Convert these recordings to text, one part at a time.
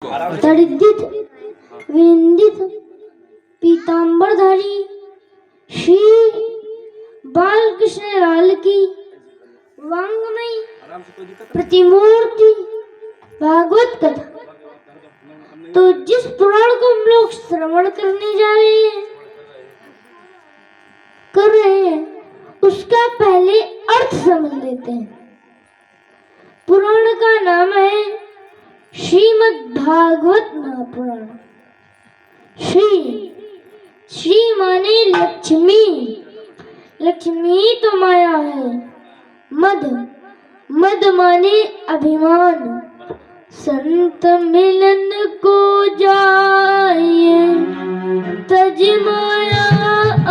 तड़ित विनिंदित पीतांबरधारी श्री बालकृष्ण लाल की वांगमयी प्रतिमूर्ति भागवत कथा। तो जिस पुराण को हम लोग श्रवण करने जा रहे हैं उसका पहले अर्थ समझ लेते हैं। पुराण का नाम है श्रीमद् भागवत महापुराण। श्री माने लक्ष्मी, लक्ष्मी तो माया है। मद माने अभिमान, संत मिलन को जाइए तज माया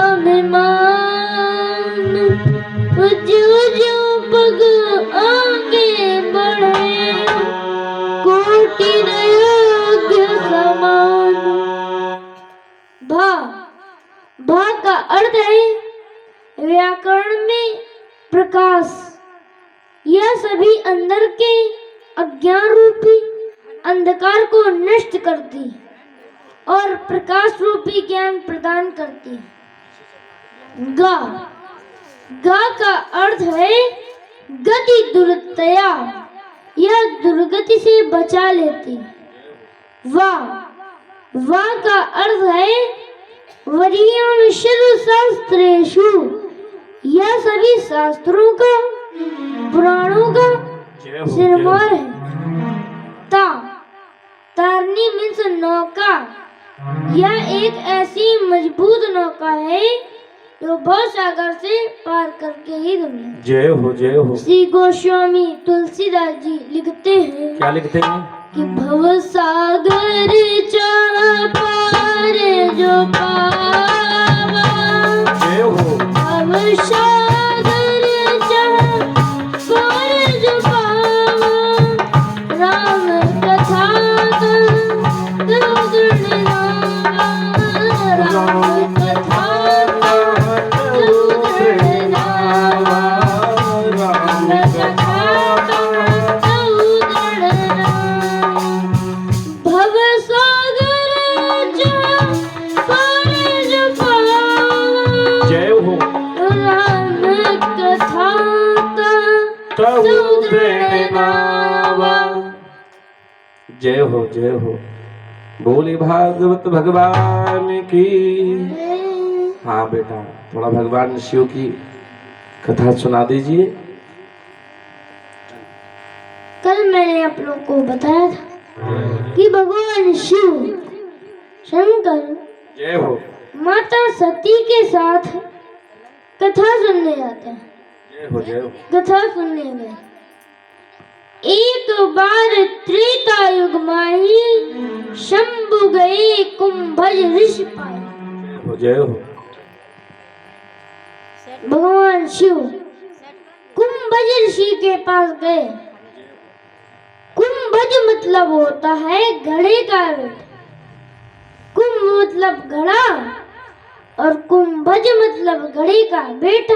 अभिमान। जो पग आगे बढ़े कोटि योग्य समान। भा का अर्थ है व्याकरण में प्रकाश। यह सभी अंदर के अज्ञान रूपी अंधकार को नष्ट करती और प्रकाश रूपी ज्ञान प्रदान करती है। गा का अर्थ है गति दुर्तया, यह दुर्गति से बचा लेती। वा का अर्थ है वरीयानुषद शास्त्रेषु, यह सभी शास्त्रों का पुराणों का सिरमौर है। तारनी मीन्स नौका, यह एक ऐसी मजबूत नौका है जो भव सागर से पार करके ही दुनिया। जय हो जय हो। श्री गोस्वामी तुलसीदास जी लिखते हैं, क्या लिखते हैं कि भव सागर चाह पार जो पावा। जय हो। भव सागर चाह पार जो पावा, राम कथा राम कथा जय हो जय हो। बोले भागवत भगवान की। हाँ बेटा, थोड़ा भगवान शिव की कथा सुना दीजिए। कल मैंने आप लोगों को बताया था कि भगवान शिव शंकर जय हो माता सती के साथ कथा सुनने जाते हैं। जय हो जय हो। कथा सुनने गए। एक बार त्रेता युग माही शंभु गए कुंभज ऋषि पाए। जय हो जय हो। भगवान शिव कुंभज ऋषि के पास गए। कुंभज मतलब होता है घड़े का बेटा। कुंभ मतलब घड़ा और कुंभज मतलब घड़े का बेटा,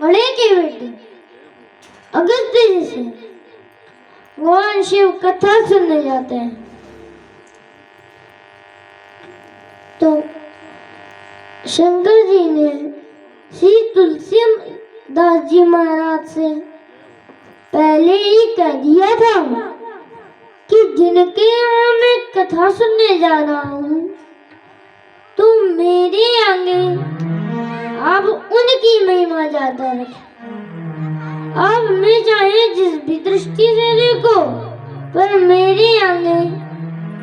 घड़े के बेटे अगस्त्य जी से भगवान शिव कथा सुनने जाते हैं। तो शंकर जी ने श्री तुलसीदास जी महाराज से पहले ही कह दिया था कि जिनके यहाँ मैं कथा सुनने जा रहा हूँ तो मेरे आगे आप उनकी महिमा ज्यादा रखें। आप मैं चाहे जिस भी दृष्टि से देखो, पर मेरे आगे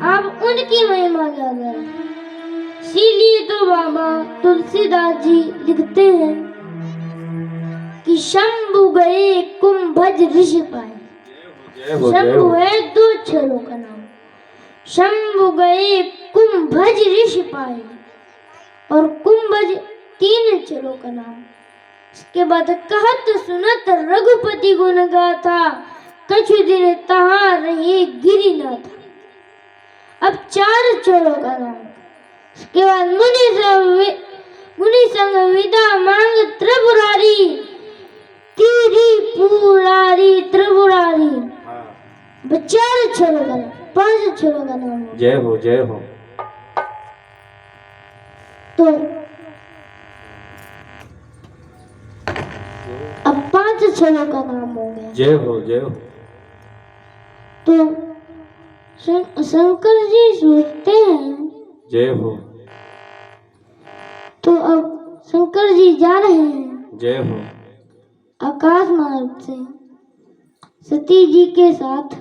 आप उनकी महिमा ज्यादा रखें। इसीलिए तो बाबा तुलसीदास जी लिखते हैं कि शंभु गए कुंभज ऋषि पाए। शंभु है दो अक्षरों का नाम। शंभु गए कुंभज ऋषि पाए और कुंभज तीन अक्षरों का नाम। इसके बाद कहत सुनत रघुपति गुण गाथा, कछु दिन तहाँ रहे गिरिनाथ। अब चार अक्षरों का नाम। इसके बाद मुनि संग विदा मांग त्रिपुरारी, त्रिपुरारी त्रिपुरारी। चार अक्षरों का नाम। 5 अक्षरों का नाम हो। जय हो जय हो। तो अब 5 अक्षरों का नाम हो गया। जय हो जय हो। तो शंकर जी सोचते हैं। जय हो। तो अब शंकर जी जा रहे हैं जय हो। आकाश मार्ग से सती जी के साथ।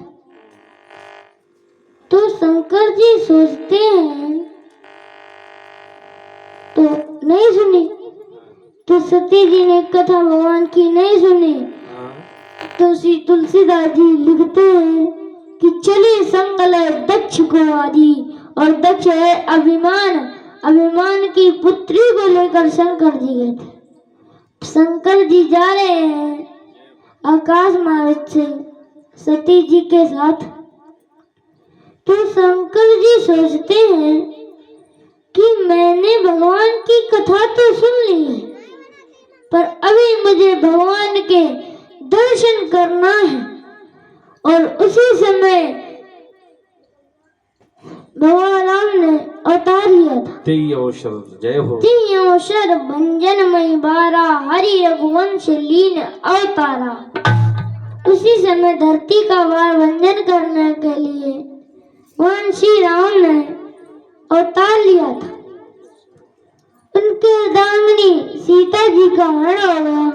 तो शंकर जी सोचते हैं, तो नहीं सुनी। तो सती जी ने कथा भगवान की नहीं सुनी। तो श्री तुलसीदास जी लिखते हैं कि चले संगल दक्ष को आदि, और दक्ष है अभिमान। अभिमान की पुत्री को लेकर शंकर जी गए थे। शंकर जी जा रहे हैं आकाश मार्ग से सती जी के साथ। तो शंकर जी सोचते हैं कि मैंने भगवान की कथा तो सुन ली है, पर अभी मुझे भगवान के दर्शन करना है। और उसी समय भगवान राम ने अवतार लिया था। जय हो। अवसर भंजन मई बारा, हरि रघुवंश लीन अवतारा। उसी समय धरती का भार भंजन करने के लिए भगवान श्री राम ने अवतार लिया था। उनके अर्धांगिनी सीता जी का हरण हो गया।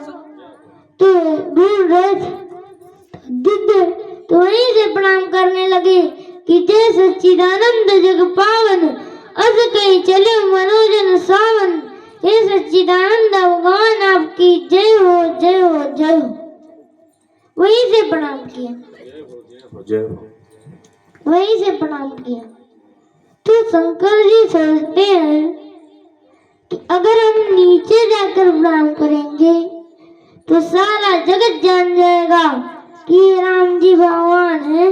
तो ढूंढ रहे थे दिव्य, तो वहीं से प्रणाम करने लगे कि जय सच्चिदानंद जग पावन, अस कहीं चले मनोजन सावन। हे सच्चिदानंद भगवान आपकी जय हो जय हो जय हो। वहीं से प्रणाम किया। जय हो। वहीं से प्रणाम किया। तो शंकर जी सोचते हैं कि अगर हम नीचे जाकर प्रणाम करेंगे तो सारा जगत जान जाएगा कि ये राम जी भगवान है।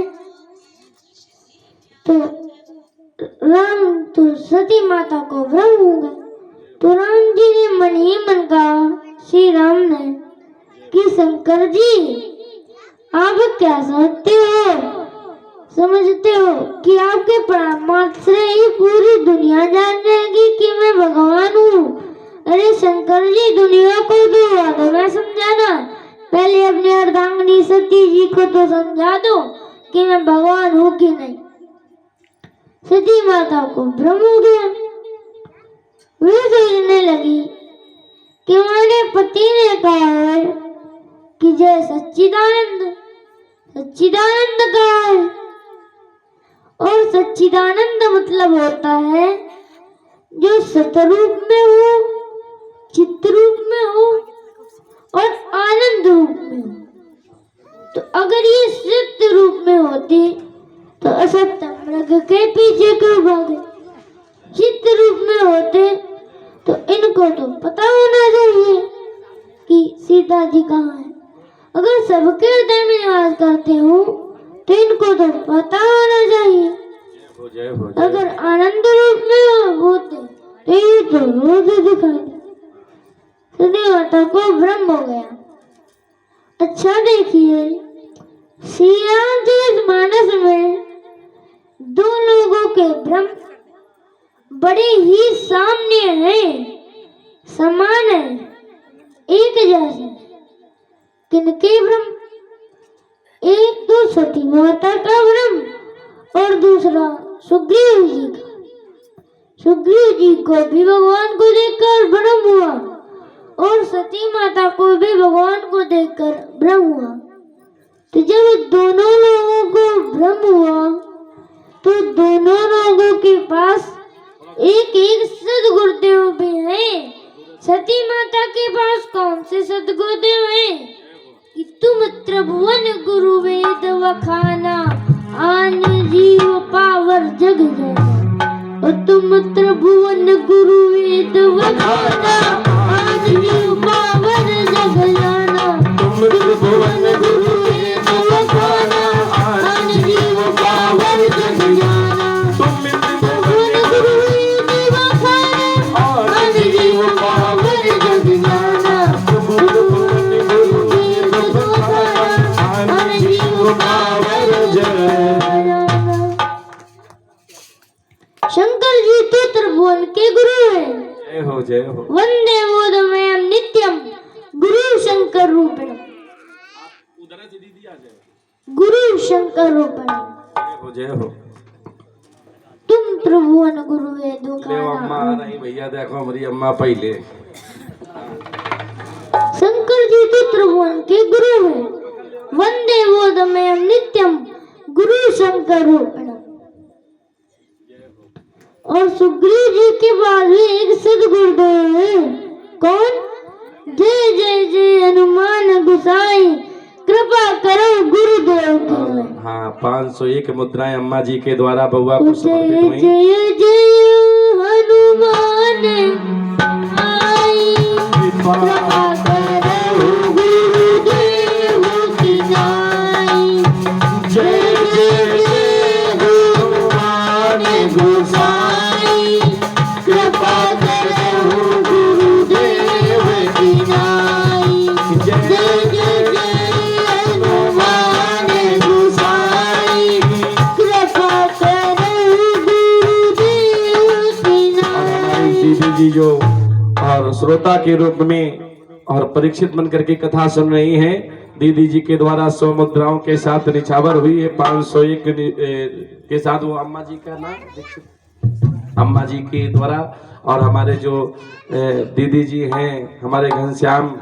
तो सती माता को भ्रम होगा। तो राम जी ने मन ही मन कहा श्री राम ने कि शंकर जी आप क्या समझते हो कि आपके परामर्श से ही पूरी दुनिया जान जाएगी कि मैं भगवान हूँ। अरे शंकर जी दुनिया को तो मैं समझाना, पहले अपने अर्धांगिनी सती जी को तो समझा दो कि मैं भगवान हूँ कि नहीं। सती माता को भ्रम हो गया। वे सोचने लगी कि हमारे पति ने कहा है कि जय सच्चिदानंद, सच्चिदानंद कहा है, और सच्चिदानंद मतलब होता है जो सतरूप में हो, चित्रूप में हो और आनंद रूप में हो। तो अगर ये सत्य रूप में होते तो असत्य मृग के पीछे क्यों भागे। चित्त रूप में होते तो इनको तो पता होना चाहिए कि सीता जी कहाँ है। अगर सबके हृदय में निवास करते हो तो इनको तो पता होना चाहिए। अगर आनंद रूप में होते तो ये तो रोज दिखाई दे। सती माता को भ्रम हो गया। अच्छा देखिए, श्री रामचरितमानस में दो लोगों के भ्रम बड़े ही सामने हैं, समान है, एक जैसे। किनके भ्रम? एक तो सती माता का भ्रम और दूसरा सुग्रीव जी का। सुग्रीव जी को भी भगवान को देखकर भ्रम हुआ और सती माता को भी भगवान को देखकर भ्रम हुआ। तो जब दोनों लोगों को भ्रम हुआ तो दोनों लोगों के पास एक एक सद्गुरुदेव भी हैं। सती माता के पास कौन से सद्गुरुदेव हैं कि तुम त्रिभुवन गुरु वेद वखाना, आन जीव पावर जग जाना। और तुम त्रिभुवन गुरु वेद वखाना, आन जीव पावर जग जाना। तुम त्रिभुवन गुरु वेद वखाना, आन जीव पावर जग जाना। तुम त्रिभुवन गुरु वेद वखाना, आन जीव पावर जग जाना। तुम त्रिभुवन गुरु वेद वखाना, आन जीव पावर जग जाना। त्रिभुवन के गुरु है। जय हो जय हो। वंदे बोधमयं नित्यम गुरु शंकर रूपिण। गुरु शंकर रूपिण। जय हो जय हो। तुम त्रिभुवन गुरु है ले दुकाना। अम्मा नहीं भैया, देखो हमारी अम्मा पहले। शंकर जी तो त्रिभुवन के गुरु है। वंदे बोधमयं नित्यम गुरु शंकर रूपिण। और सुग्रीव जी के बाद भी एक सदगुरुदेव है। कौन? जय जय जय हनुमान गोसाई कृपा करो गुरुदेव की। हाँ 501 मुद्राएं अम्मा जी के द्वारा बउआ को जय समर्पित हुई। जय जय हनुमान आई कृपा करो गुरुदेव की नाई। जय जय जय हनुमान गोसाई कृपा करो गुरुदेव की नाई। जय जय जय हनुमान गोसाई कृपा करो गुरुदेव की नाई। दीदी जी जो और श्रोता के रूप में और परीक्षित बन करके कथा सुन रही हैं, दीदी जी के द्वारा 100 मुद्राओं के साथ निछावर हुई है। 501 के साथ वो अम्मा जी का नाम दीक्षित अम्मा जी के द्वारा, और हमारे जो दीदी जी हैं हमारे घनश्याम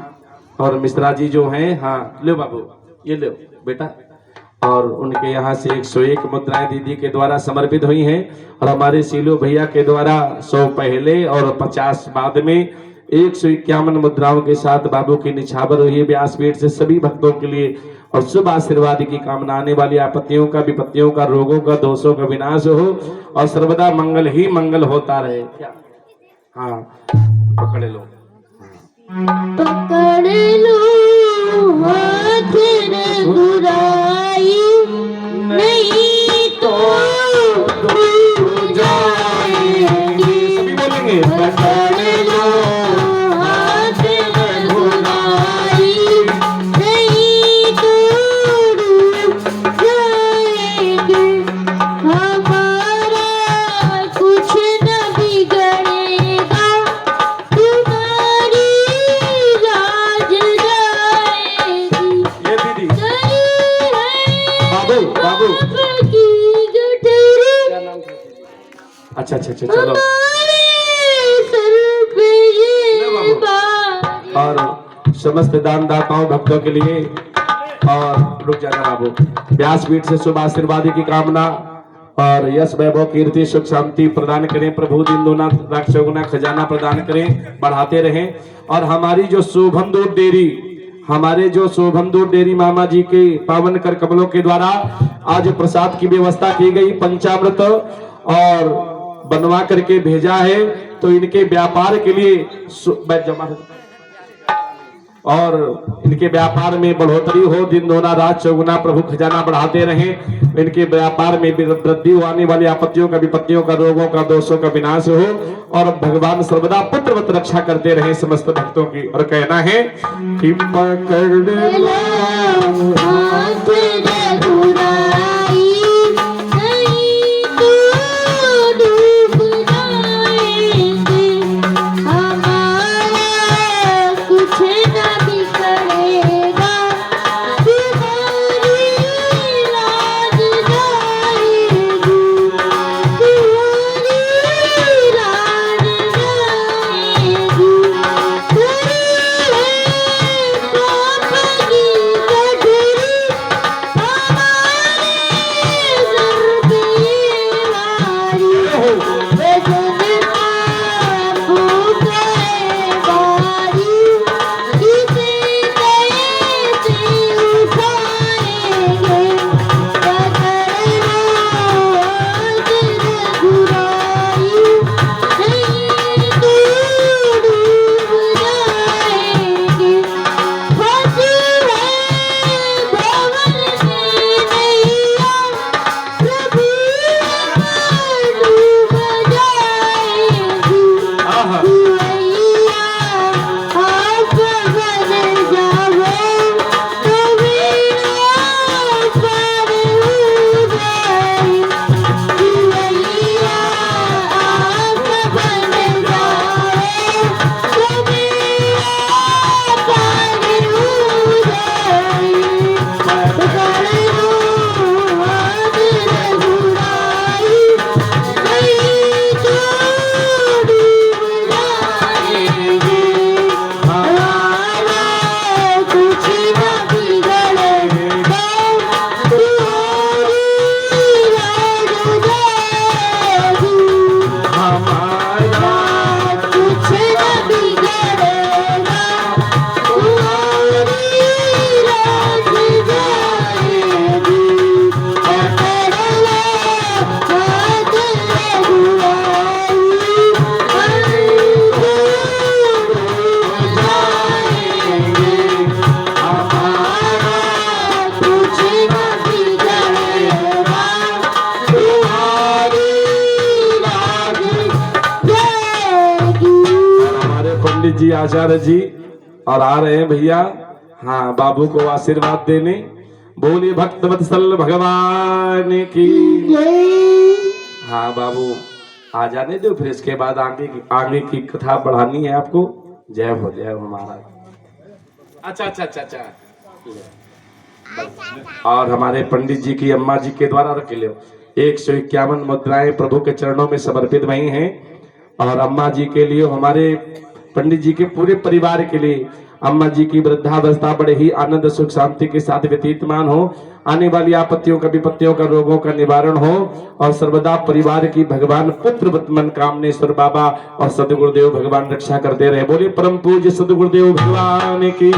और मिश्रा जी जो हैं, हाँ लो बाबू ये लो बेटा, और उनके यहाँ से 101 मुद्राएं दीदी के द्वारा समर्पित हुई हैं। और हमारे सीलू भैया के द्वारा 100 पहले और 50 बाद में 151 मुद्राओं के साथ बाबू की निछावर हुई है व्यासपीठ से सभी भक्तों के लिए। और शुभ आशीर्वाद की कामना, आने वाली आपत्तियों का, विपत्तियों का, रोगों का, दोषों का विनाश हो और सर्वदा मंगल ही मंगल होता रहे। क्या? हाँ पकड़ लो, पकड़ लो हाथ रे गुराई नहीं तो डूब जाएंगे। बोलेंगे पकड़ लो हाथ रे गुराई नहीं तो डूब जाएंगे। हमारा कुछ न बिगड़ेगा तुम्हारी राज जाएगी। ये दीदी डरी है बाबू बाबू आपकी गठरी क्या नाम था? अच्छा अच्छा अच्छा चलो। हमारे सर पे ये बात। और समस्त दानदाताओं भक्तों के लिए और रुक जाना बाबू, व्यासपीठ से शुभ आशीर्वाद की कामना और यश वैभव कीर्ति सुख शांति प्रदान करें प्रभु। दिन दोना लाख चौगुना खजाना प्रदान करें, बढ़ाते रहें। और हमारी जो शोभम दूध डेयरी, हमारे जो शोभम दूध डेयरी मामा जी के पावन कर कमलों के द्वारा आज प्रसाद की व्यवस्था की गई, पंचामृत और बनवा करके भेजा है। तो इनके व्यापार के लिए जमा और इनके व्यापार में बढ़ोतरी हो, दिन दोना रात चौगुना प्रभु खजाना बढ़ाते रहें। इनके व्यापार में वृद्धि हो, आने वाली आपत्तियों का, विपत्तियों का, रोगों का, दोषों का विनाश हो और भगवान सर्वदा पुत्रवत रक्षा करते रहे समस्त भक्तों की। और कहना है कि पकड़ लो हाथ रे गुराई नहीं तो डूब जाएंगे। हमारा कुछ न बिगड़ेगा तुम्हारी राज जाएगी। तुम्हारी राज जाएगी। डरी है आपकी गठरी पंडित जी आचार्य जी और आ रहे हैं भैया। हाँ, बाबू को आशीर्वाद देने। बोलिए भक्त वत्सल भगवान की। हाँ बाबू, आ जाने दो, फिर इसके बाद आगे की कथा बढ़ानी है आपको। जय हो महाराज। अच्छा अच्छा अच्छा अच्छा। और हमारे पंडित जी की अम्मा जी के द्वारा रख लो 151 मुद्राएं प्रभु के चरणों में समर्पित वही हैं। और अम्मा जी के लिए, हमारे पंडित जी के पूरे परिवार के लिए, अम्मा जी की वृद्धावस्था बड़े ही आनंद सुख शांति के साथ व्यतीतमान हो, आने वाली आपत्तियों का विपत्तियों का रोगों का निवारण हो, और सर्वदा परिवार की भगवान पुत्र मन कामनेश्वर बाबा और सदगुरुदेव भगवान रक्षा करते रहे। बोले परम पूज्य सदगुरुदेव भगवान की।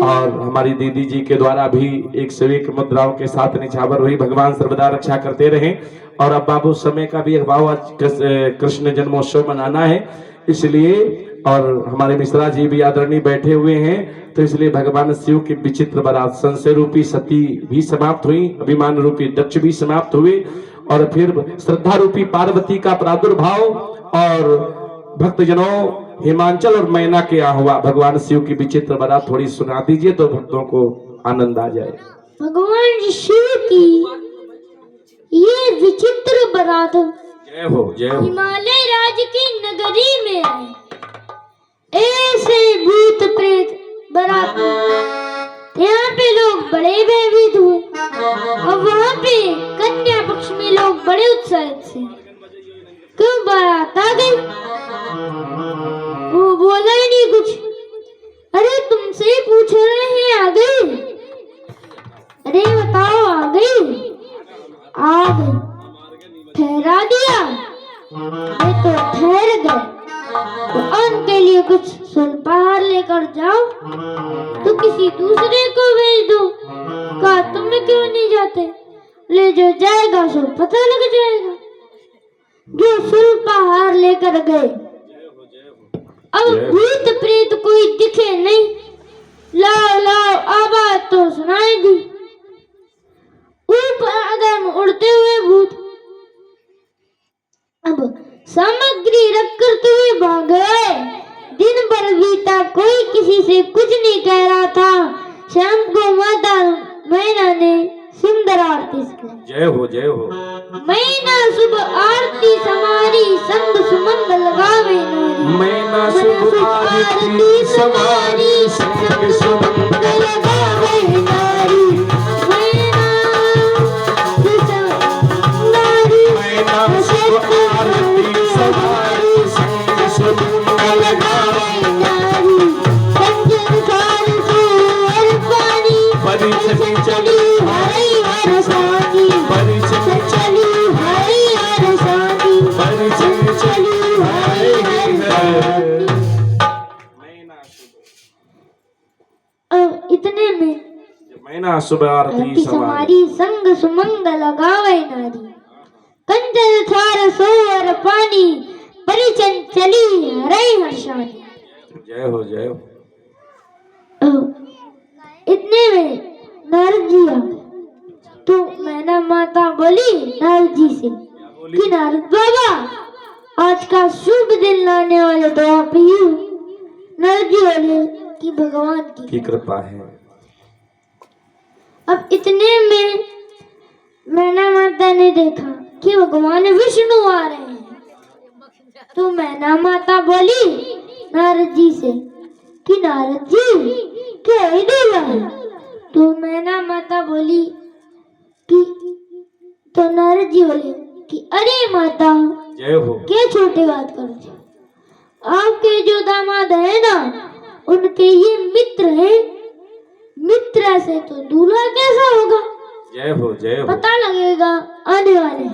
और हमारी दीदी जी के द्वारा भी 101 मुद्राओं के साथ निछावर हुई, भगवान सर्वदा रक्षा करते रहे। और अब बाबू समय का भी अभाव, आज कृष्ण जन्मोत्सव मनाना है इसलिए, और हमारे मिश्रा जी भी आदरणीय बैठे हुए हैं, तो इसलिए भगवान शिव की विचित्र बारात, संशय रूपी सती भी समाप्त हुई, अभिमान रूपी दक्ष भी समाप्त हुए, और फिर श्रद्धा रूपी पार्वती का प्रादुर्भाव, और भक्तजनों हिमांचल और मैना के आह्वा, भगवान शिव की विचित्र बारात थोड़ी सुना दीजिए तो भक्तों को आनंद आ जाए। भगवान शिव की ये विचित्र बारात जय हो हिमालय राज्य की नगरी में आए। ऐसे भूत प्रेत बारात, यहाँ पे लोग बड़े भयभीत हुए, और वहाँ पे कन्या पक्ष में लोग बड़े उत्साहित थे। क्यों बारात आ गई? वो बोला ही नहीं कुछ। अरे तुमसे ही पूछ रहे हैं, आ गई? अरे बताओ, आ गई? आ गई। ठहरा दिया? ये तो ठहर गए। तो उनके लिए कुछ सुल्पाहार लेकर जाओ, तो किसी दूसरे को भेज दो। कहा तुम क्यों नहीं जाते? ले जो जाएगा सो पता लग जाएगा। जो सुल्पाहार लेकर गए, अब भूत प्रेत कोई दिखे नहीं। लाओ लाओ आवाज तो सुनाई दी। ऊपर आदम उड़ते हुए भूत अब सामग्री रखकर तुम्हें भाग गए। दिन भर बीता, कोई किसी से कुछ नहीं कह रहा था। शाम को माता मैना ने सुंदर आरती सिखाई। जय हो। मैना सुबह आरती समारी, संग सुमंगल गावे नारी। मैना सुबह आरती समारी, संग सुमंगल गावे नारी। मैना सुबह आरती समारी, संग सुमंगल गावे नारी। कंचन थाल सुअर पानी, परिचय चली हरि हर सानी। परिचय चली हरि हर सानी, परिचय चली हरि हर। अब इतने में मैना सुबह आरती समारी, समारी, संग सुमंगल गावे नारी। कंचन थार सोअर पानी, परिचन चली हरि हर सानी। जय हो। इतने में नारद जी आ गए। तो मैना माता बोली नारद जी से कि नारद बाबा, आज का शुभ दिन लाने वाले तो आप ही हो। नारद जी बोले कि भगवान की कृपा है। अब इतने में मैना माता ने देखा कि भगवान विष्णु आ रहे हैं। तो मैना माता बोली नारद जी से कि नारद जी क्या इधर है? तो मैना माता बोली कि, तो नारद जी बोले कि अरे माता, जय हो। क्या छोटी बात करते हो? आपके जो दामाद है ना, उनके ये मित्र हैं। मित्र से तो दूल्हा कैसा होगा? जय हो। पता लगेगा आने वाले।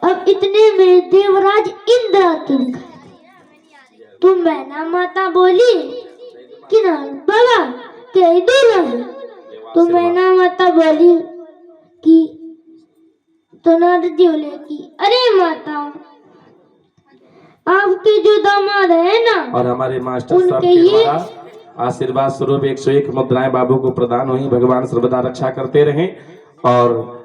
अब इतने में देवराज इंद्र आते दिखाई। तो मैना माता बोली कि ना बाबा क्या दूल्हा है? तो मैना माता बोली कि, तो नारद जी बोले कि अरे माता, आपके जो दामाद है ना, और हमारे मास्टर साहब के द्वारा आशीर्वाद स्वरूप 101 मुद्राएं बाबू को प्रदान हुई। भगवान सर्वदा रक्षा करते रहें। और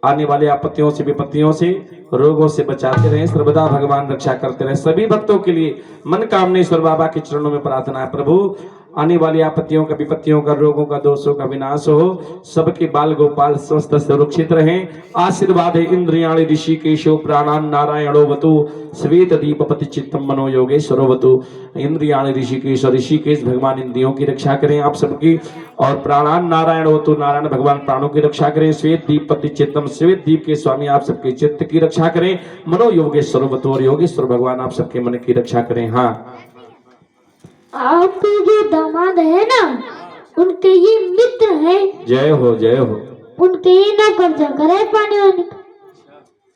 आने वाली आपत्तियों से विपत्तियों से रोगों से बचाते रहे, सर्वदा भगवान रक्षा करते रहे। सभी भक्तों के लिए मन कामनेश्वर बाबा के चरणों में प्रार्थना है, प्रभु आने वाली आपत्तियों का, विपत्तियों का, रोगों का, दोषों का विनाश हो, सबके बाल गोपाल स्वस्थ सुरक्षित रहें। आशीर्वाद है इंद्रियाणि ऋषिकेशो प्राणान नारायणोवतु श्वेत दीपपति चित्तम मनो योगेश्वरोवतु। इंद्रियाणि ऋषिकेश, ऋषिकेश भगवान इंद्रियों की रक्षा करें आप सबकी, और प्राणान नारायणोवतु नारायण भगवान प्राणों की रक्षा करें। श्वेत दीपपति चित्तम, श्वेत दीप के स्वामी आप सबके चित्त की रक्षा करें। मनो योगेश्वरोवतु, और योगेश्वर भगवान आप सबके मन की रक्षा करें। हाँ, आपके जो दामाद है ना, उनके ये मित्र हैं। जय हो जय हो। उनके ये ना कर्जा करे पानी वानी का।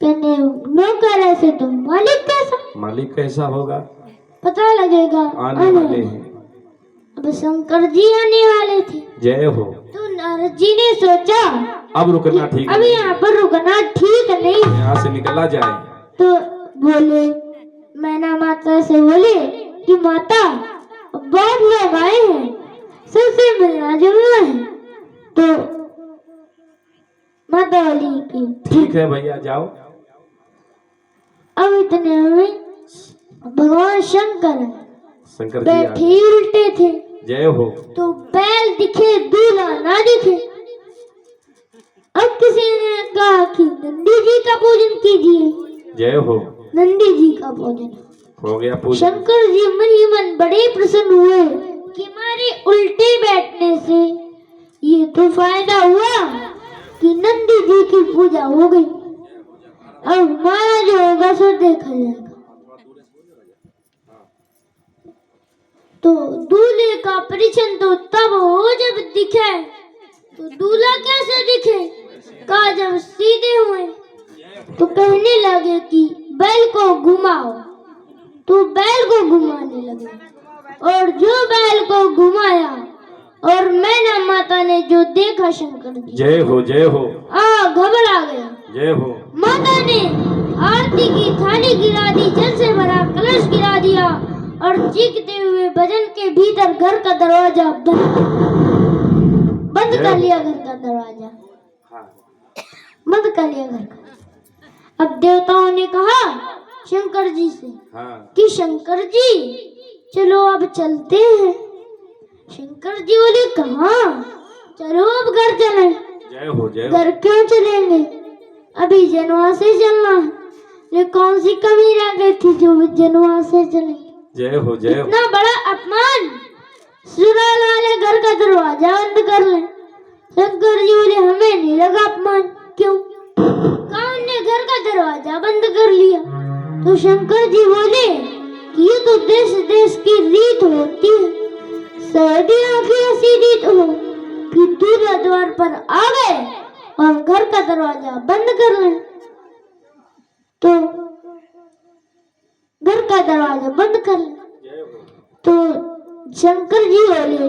कहने नौकर ऐसे तो मालिक कैसा? मालिक कैसा होगा पता लगेगा आने वाले हैं। अब शंकर जी आने वाले थे, जय हो। तो नारद जी ने सोचा अब रुकना ठीक अब नहीं, यहाँ पर रुकना ठीक नहीं। यहाँ से निकला जाए। तो बोले, मैना माता से बोले कि माता बहुत लोग आए हैं, सबसे मिलना जरूर है। तो माता बोली कि ठीक है भैया जाओ। अब इतने में भगवान शंकर शंकर जी बैठे ही उल्टे थे। जय हो। तो बैल दिखे, दूल्हा ना दिखे। अब किसी ने कहा कि नंदी जी का पूजन कीजिए। जय हो। नंदी जी का पूजन हो गया पूजन। शंकर जी मन ही मन बड़े प्रसन्न हुए कि हमारे उल्टे बैठने से ये तो फायदा हुआ कि नंदी जी की पूजा हो गई। अब हमारा जो होगा सो देखा जाएगा। तो दूल्हे का परिचय तो तब हो जब दिखे। तो दूल्हा कैसे दिखे? कहा जब सीधे हुए तो कहने लगे कि बैल को घुमाओ। तो बैल को घुमाने लगे, और जो बैल को घुमाया और मैना माता ने जो देखा शंकर जी, जय हो जय हो। घबरा गया। जय हो। माता ने आरती की थाली गिरा दी, जल से भरा कलश गिरा दिया, और चीखते हुए भजन के भीतर घर का दरवाजा बंद कर लिया। घर का दरवाजा बंद कर लिया घर का। अब देवताओं ने कहा शंकर जी से कि शंकर जी चलो अब चलते हैं। शंकर जी बोले कहाँ? चलो अब घर चलें। जय हो जय हो। घर क्यों चलेंगे? अभी जनवास से चलना है। ये कौन सी कमी रह गई थी जो जनवास से चले? जय हो जय हो। इतना बड़ा अपमान! ससुराल वाले घर का दरवाजा बंद कर ले। शंकर जी बोले हमें नहीं लगा अपमान। क्यों? कौन ने घर का दरवाजा बंद कर लिया? तो शंकर जी बोले कि ये तो देश देश की रीत होती है। सर्दियों की ऐसी रीत हो कि दूल्हा द्वार पर आ गए और घर का दरवाजा बंद कर ले। तो घर का दरवाजा बंद कर ले। तो शंकर जी बोले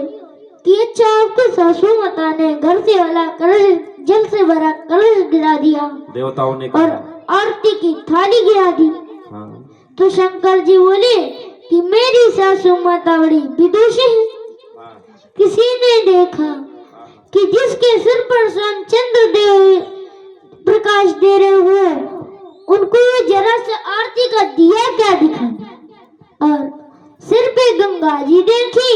कि अच्छा आपको सासू माता ने घर से वाला कलश, जल से भरा कलश गिरा दिया, देवताओं ने और आरती की थाली गिरा दी। तो शंकर जी बोले कि मेरी सासू माता बड़ी विदुषी है। किसी ने देखा कि जिसके सिर पर स्वयं चंद्र देव प्रकाश दे रहे हो उनको जरा से आरती का दिया क्या दिखा, और सिर पे गंगा जी देखी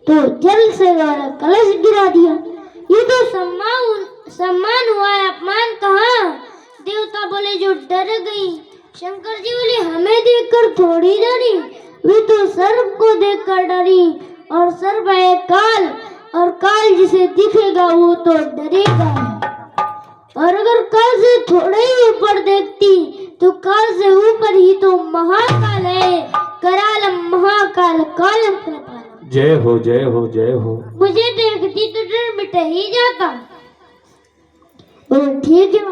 तो जल से वाला कलश गिरा दिया। ये तो सम्मान हुआ है, अपमान कहाँ? देवता बोले जो डर गई। शंकर जी बोले हमें देखकर थोड़ी डरी, वे तो सर्प को देखकर डरी, और सर्प है काल, और काल जिसे दिखेगा वो तो डरेगा। और अगर काल से थोड़ा ही ऊपर देखती तो काल से ऊपर ही तो महाकाल है। करालम महाकाल कालम कृपालम। जय हो जय हो जय हो। मुझे देखती तो डर मिट ही जाता। ठीक है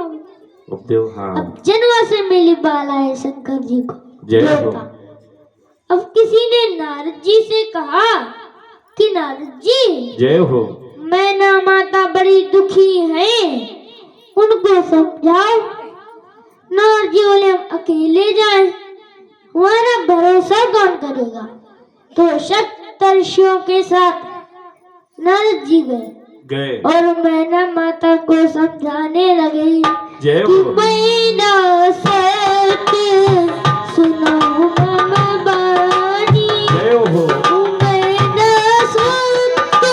उपदेव। हाँ। अब जनवा से मिली बाला है शंकर जी को। जय हो। अब किसी ने नारद जी से कहा कि नारद जी जय हो, मैना माता बड़ी दुखी हैं, उनको समझाओ। नारद जी बोले हम अकेले जाएं, हमारा भरोसा कौन करेगा? तो सप्तर्षियों के साथ नारद जी गए और मैना माता को समझाने लगे जय कि हो मैं ना सत्य सुनाऊं मम बानी। जय हो मैं ना सत्य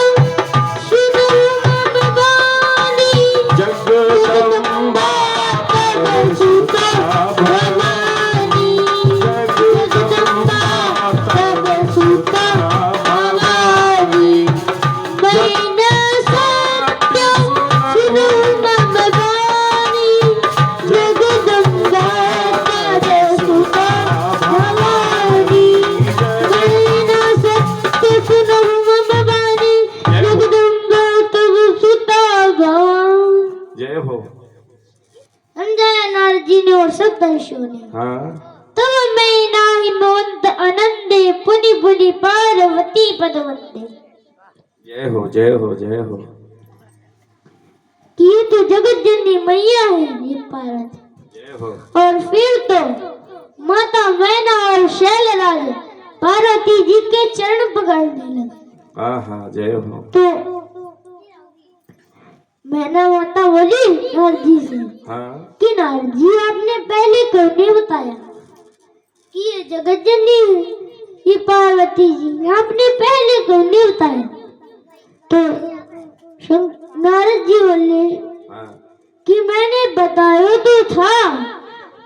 सुनाऊं मम बानी। जगदम्बा तब सुता भवानी। जगदम्बा तब सुता भवानी। मैं ना सत्य सुनाऊं मम बानी। जगदम्बा तब सुता भवानी। मैं ना सत्य सुनाऊं मम बानी। जगदम्बा तब सुता भवानी। जय हो समझाया नारद जी ने और सब दर्शों ने। हाँ तब मैं नाही मोंत आनंदे पुनि पुनि पार्वती पद वंदे। जय हो जय हो जय हो कि ये तो जगत जननी मैया है ये पार्वती। जय हो और फिर तो माता मैना और शैलराज पार्वती जी के चरण पकड़ने लगे। हाँ हाँ जय हो तो मैना माता बोली नारद जी से हाँ कि नारद जी आपने पहले क्यों नहीं बताया कि ये जगत जननी है ये पार्वती जी, आपने पहले क्यों नहीं बताया। तो नारद जी बोले हाँ कि मैंने बताया तो था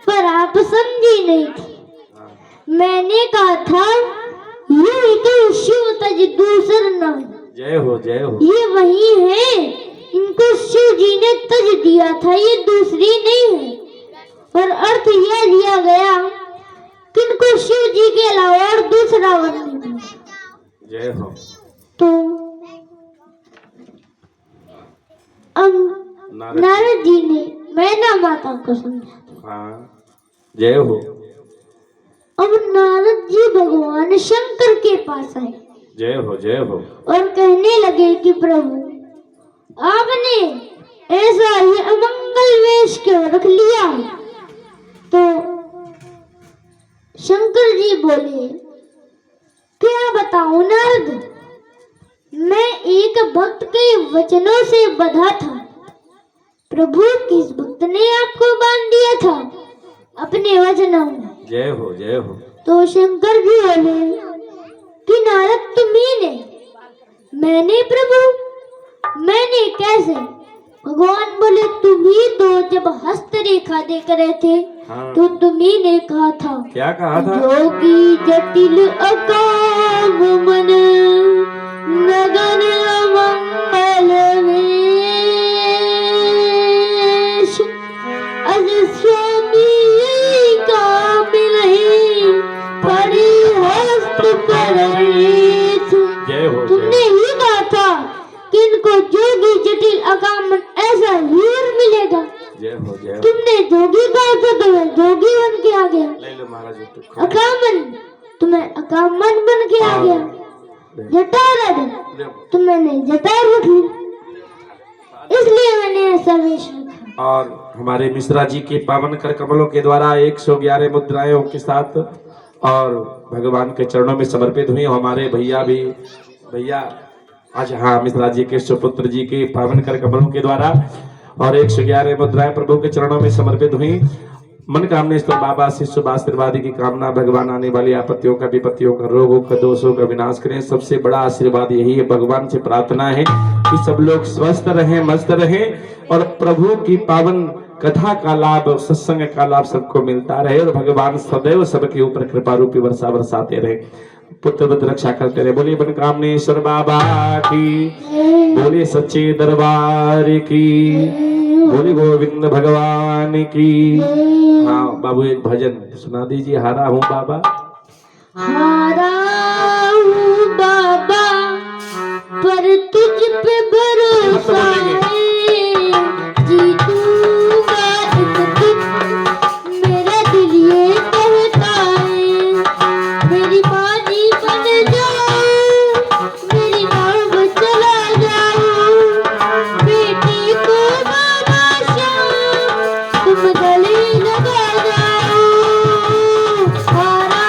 पर आप समझी नहीं थी। हाँ मैंने कहा था ये तो शिव तज दूसर नाम, जय हो ये वही है इनको शिव जी ने तज दिया था, ये दूसरी नहीं है। और अर्थ यह दिया गया कि इनको शिव जी के अलावा और दूसरा वर नहीं मिला। जय हो तो अब नारद जी ने मैना माता को समझा। हाँ जय हो अब नारद जी भगवान शंकर के पास आए जय हो और कहने लगे कि प्रभु आपने ऐसा ही अमंगल वेश क्यों रख लिया। तो शंकर जी बोले क्या बताऊं नारद, मैं एक भक्त के वचनों से बंधा था। प्रभु किस भक्त ने आपको बांध दिया था अपने वचनों में। जय हो तो शंकर जी बोले कि नारद तुम्ही ने। मैंने प्रभु, मैंने कैसे। भगवान बोले तुम ही तो जब हस्त रेखा देख रहे थे हाँ तो तुम्ही ने कहा था क्या कहा था योगी जटिल अकाम मन नगन अमंगल वेश अज स्वामी का मिलहि परिहस्त परवेश। जय हो तुमने ही कहा था कि इनको जोगी जटिल अकामन ऐसा हीर मिलेगा। जय हो तुमने जोगी कहा था तुम्हें जोगी बन के आ गया। ले लो महाराज जी, अकामन तुम्हें अकामन बन के आ गया। जटारद ले। तुमने जटार रख ली, इसलिए मैंने ऐसा वेश रखा। और हमारे मिश्रा जी के पावन कर कमलों के द्वारा 111 मुद्राओं के साथ और भगवान के चरणों में समर्पित हुई। हमारे भैया आज हाँ मिश्रा जी के सुपुत्र जी के पावन कर कमलों के द्वारा और 111 मुद्राएं प्रभु के चरणों में समर्पित हुई। मन कामने स्तर बाबा से शुभ आशीर्वाद की कामना। भगवान आने वाली आपत्तियों का विपत्तियों का रोगों का दोषों का विनाश करें। सबसे बड़ा आशीर्वाद यही है, भगवान से प्रार्थना है कि सब लोग स्वस्थ रहें, मस्त रहें और प्रभु की पावन कथा का लाभ, सत्संग का लाभ सबको मिलता रहे और भगवान सदैव सबके ऊपर कृपा रूपी वर्षा बरसाते रहे, पुत्र व्रत रक्षा करते रहे। बोलिए बनकामनेश्वर बाबा की, बोलिए सच्चे दरबार की, बोलिए गोविंद भगवान की। हाँ बाबू एक भजन सुना दीजिए। हारा हूँ बाबा, हारा हूँ बाबा पर तुझ पे भरोसा है। जीतूंगा एक दिन मेरा दिल ये कहता है। मेरी बाजी बन जाओ, मेरी नाव चला जाओ। बेटी को बाबा श्याम तुम गले लगा जाओ। हारा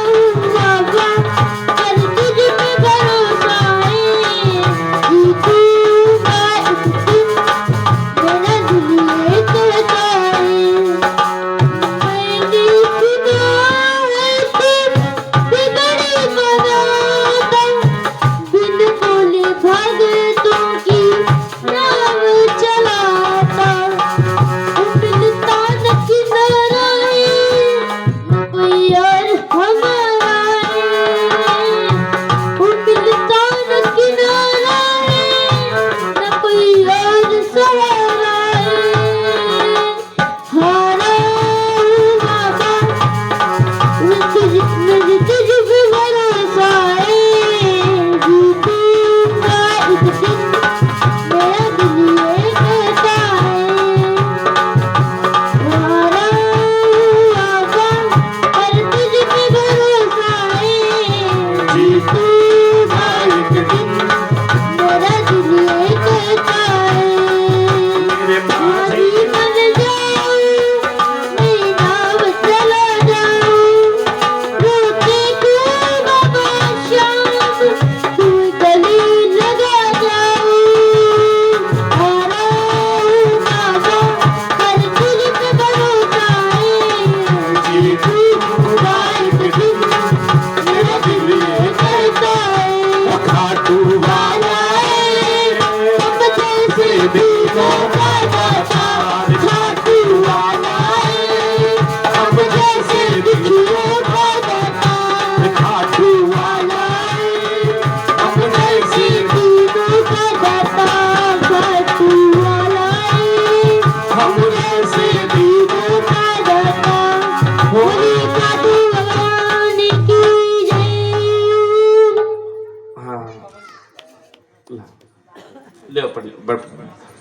हूँ बाबा पर तुझ पे भरोसा है। जीतूंगा एक दिन मेरा दिल ये कहता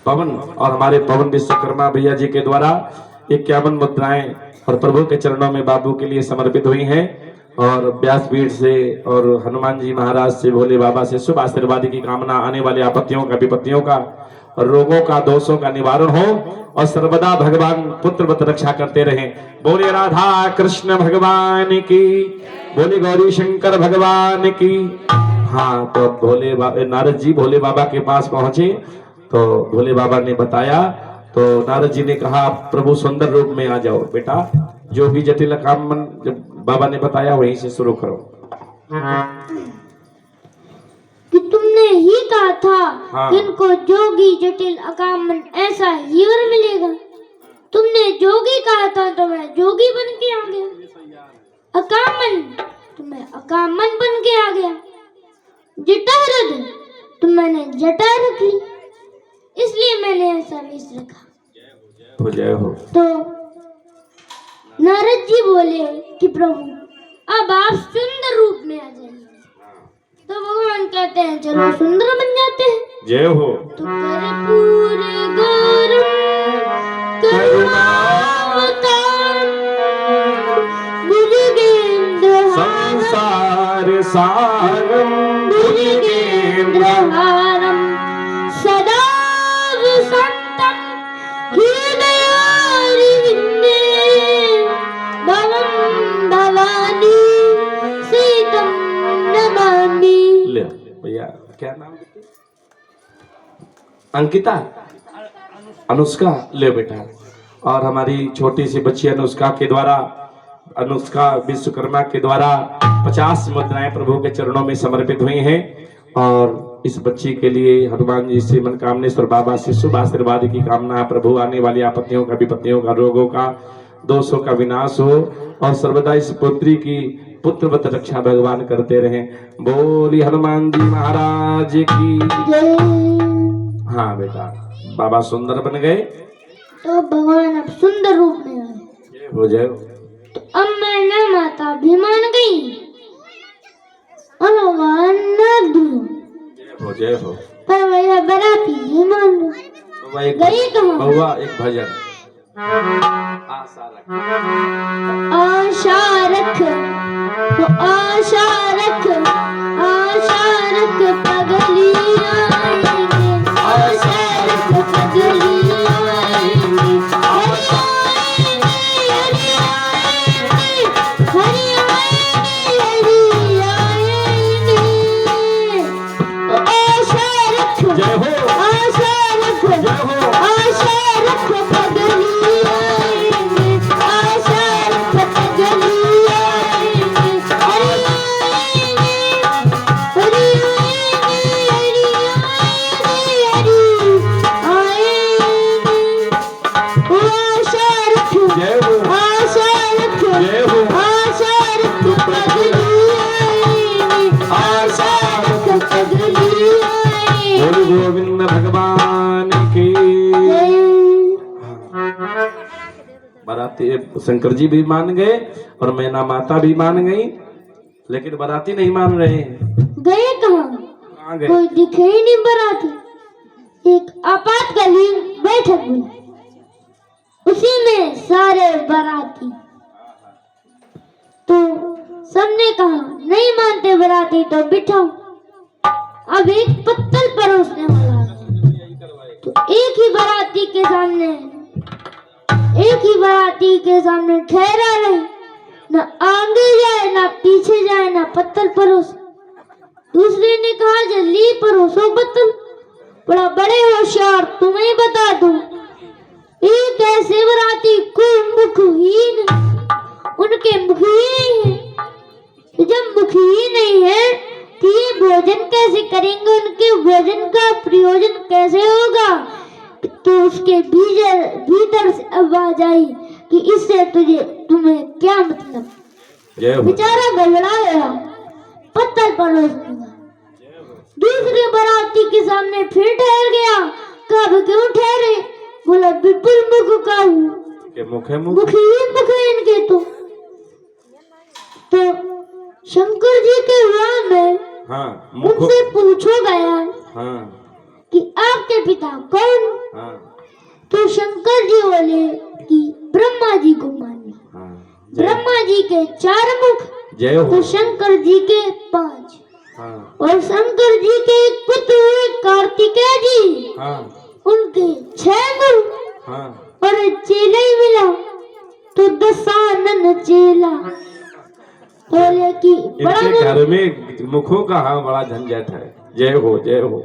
पवन और हमारे पवन विश्वकर्मा भैया जी के द्वारा 51 मुद्राएं और प्रभु के चरणों में बाबू के लिए समर्पित हुई हैं और व्यासपीठ से और हनुमान जी महाराज से भोले बाबा से शुभ आशीर्वाद की कामना, आने वाले आपत्तियों का विपत्तियों का और रोगों का दोषों का निवारण हो और सर्वदा भगवान पुत्रवत रक्षा करते रहें। बोले राधा कृष्ण भगवान की, बोले गौरी शंकर भगवान की। हाँ, तो भोले बाबा नारद जी भोले बाबा के पास पहुंचे तो भोले बाबा ने बताया तो नारद जी ने कहा प्रभु सुंदर रूप में आ जाओ बेटा, जो भी जटिल काम जब बाबा ने बताया वहीं से शुरू करो। कि तुमने ही कहा था हाँ। कि इनको जोगी जटिल अकामन ऐसा ही वर मिलेगा। तुमने जोगी कहा था तो मैं जोगी बन के आ गया, अकामन तो मैं अकामन बन के आ गया, जटारद तो मैंने जटा रख ली, इसलिए मैंने ऐसा वेश रखा। हो जय हो। तो नारद जी बोले कि प्रभु अब आप सुंदर रूप में आ जाइए। तो भगवान कहते हैं चलो सुंदर बन जाते हैं। जय हो। तो कर्पूर गौरम करुणावतारम भुजगेंद्र संसार सारम भुजगेंद्र हारम सदा वसंतम हृदयारविंदे भवं भवानी सीतम नमामि। ले भैया क्या नाम है? अंकिता, अनुष्का, ले बेटा। और हमारी छोटी सी बच्ची अनुष्का के द्वारा, अनुष्का विश्वकर्मा के द्वारा 50 मुद्राएं प्रभु के चरणों में समर्पित हुई हैं और इस बच्ची के लिए हनुमान जी से मनकामनेश्वर बाबा से शुभ आशीर्वाद की कामना। प्रभु आने वाली आपत्तियों का विपत्तियों का रोगों का दोषों का विनाश हो और सर्वदा इस पुत्री की पुत्रवत रक्षा भगवान करते रहें। बोली हनुमान जी महाराज की। हाँ बेटा, बाबा सुंदर बन गए तो भगवान अब सुंदर रूप में आए। हो जाए। तो अब मैं न माता भी मान गई और भगवान न दूं, हो जय हो। पर भैया बराती भी मान लो। गई कहाँ? बउआ एक भजन आशा रख, वो आशा रख, आशा रख पगली आएंगे, आशा रख पगली आएंगे, हरि आएंगे, हरि आएंगे, हरि आएंगे, हरि आएंगे। तो आशा रख, जय हो। आशा रख, जय हो। आशा रख पगली आएंगे, आशा रख पगली आएंगे, हरि आएंगे, हरि आएंगे, हरि आएंगे, वो आशा रख, जय हो। आशा रख, जय हो। आशा रख पगली आएंगे, आशा रख पगली आएंगे। बोल गोविंद भगवान की। बाराती शंकर जी भी मान गए और मैना माता भी मान गई, लेकिन बाराती नहीं मान रहे हैं। गए कहाँ? कहाँ गए? कोई दिखे ही नहीं बराती। एक आपातकालीन बैठक हुई, उसी में सारे बराती। तो सबने कहा नहीं मानते बराती तो बिठाओ। अब एक पत्तल परोसने वाला है। तो एक ही बराती के सामने ठहरा रहे, न आगे जाए ना पीछे जाए, ना पत्तल परोस। दूसरे ने कहा जल्दी परोसो पत्तल, बड़ा बड़े होशियार, तुम्हें बता दूं, एक ऐसे बराती कोई मुखहीन, उनके मुख ही नहीं है। जब मुख ही नहीं है तो ये भोजन कैसे करेंगे, उनके भोजन का प्रयोजन कैसे होगा? तो उसके भीतर से आवाज आई कि इससे तुम्हें क्या मतलब। बेचारा घबरा गया, पत्थर परोस दिया। दूसरे बराती के सामने फिर ठहर गया। कब क्यों ठहरे? बोला बिल्कुल मुख का हूँ, मुख ही मुख है इनके। तो शंकर जी के विवाह में हाँ, उनसे पूछो गया। हाँ। कि आपके पिता कौन? हाँ तो शंकर जी बोले कि ब्रह्मा जी को मानिए। हाँ जय ब्रह्मा जी के 4 मुख जय हो तो शंकर जी के 5 हाँ और शंकर जी के एक पुत्र हुए कार्तिकेय जी, हाँ उनके 6 मुख हाँ और एक चेला ही मिला तो दशानन चेला। बोले कि बड़ा इनके घर में मुखों का हाँ बड़ा झंझट है। जय हो जय हो।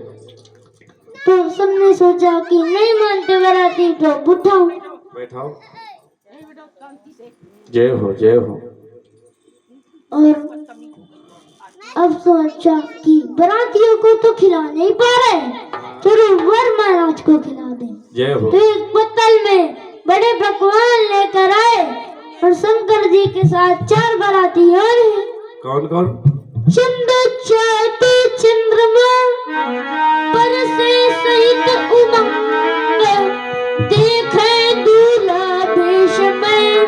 तो सबने सोचा कि नहीं मानते बराती तो बुठाओ। बैठाओ। जय हो जय हो। और अब सोचा कि बरातियों को तो खिला नहीं पा रहे, चलो वर महाराज को खिला दें। जय हो। तो एक पत्तल में बड़े पकवान लेकर आए और शंकर जी के साथ 4 बाराती और हैं। कौन कौन? चंद चाहते चंद्रमा परसे सहित उमंग, देखे दूल्हा भेष में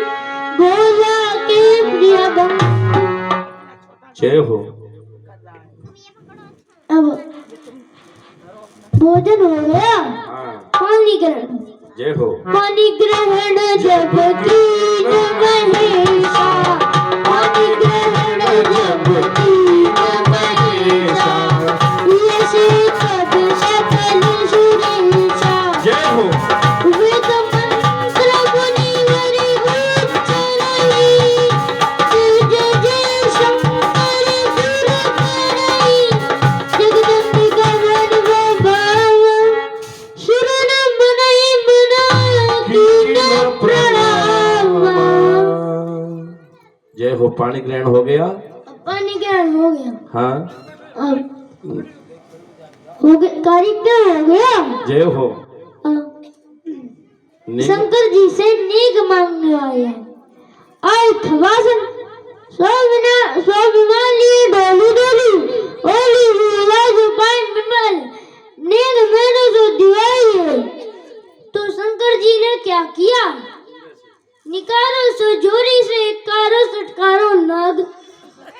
भोला के प्रिय बंग। जय हो। अब भोजन हो गया, हाँ पानी ग्रहण। जय हो। पानी ग्रहण जब कीन महेशा, पानी ग्रहण जब कीन महेशा, यशे पद सकल सुरेशा। जय हो। वेद मंत्र मुनिवरि उच्चरई, जय जय शंकर सुर करई। जगदम्बिका रणवा भावा, सुरन मनई मनाया कीन प्रणाम। जय हो। पानी ग्रहण हो गया। पानी ग्रहण हो गया। हाँ अब हो गया, कार्यक्रम हो गया। जय हो। अब नीक- शंकर जी से नेक मांगने आए हैं। आए खवासन स्वाभिमान लिए डोली डोली, ओली हुआ जो पान बिमल, नेक मैंने जो दिवाई है। तो शंकर जी ने क्या किया? निकालो सो जोरी से कारो सटकारो नाग,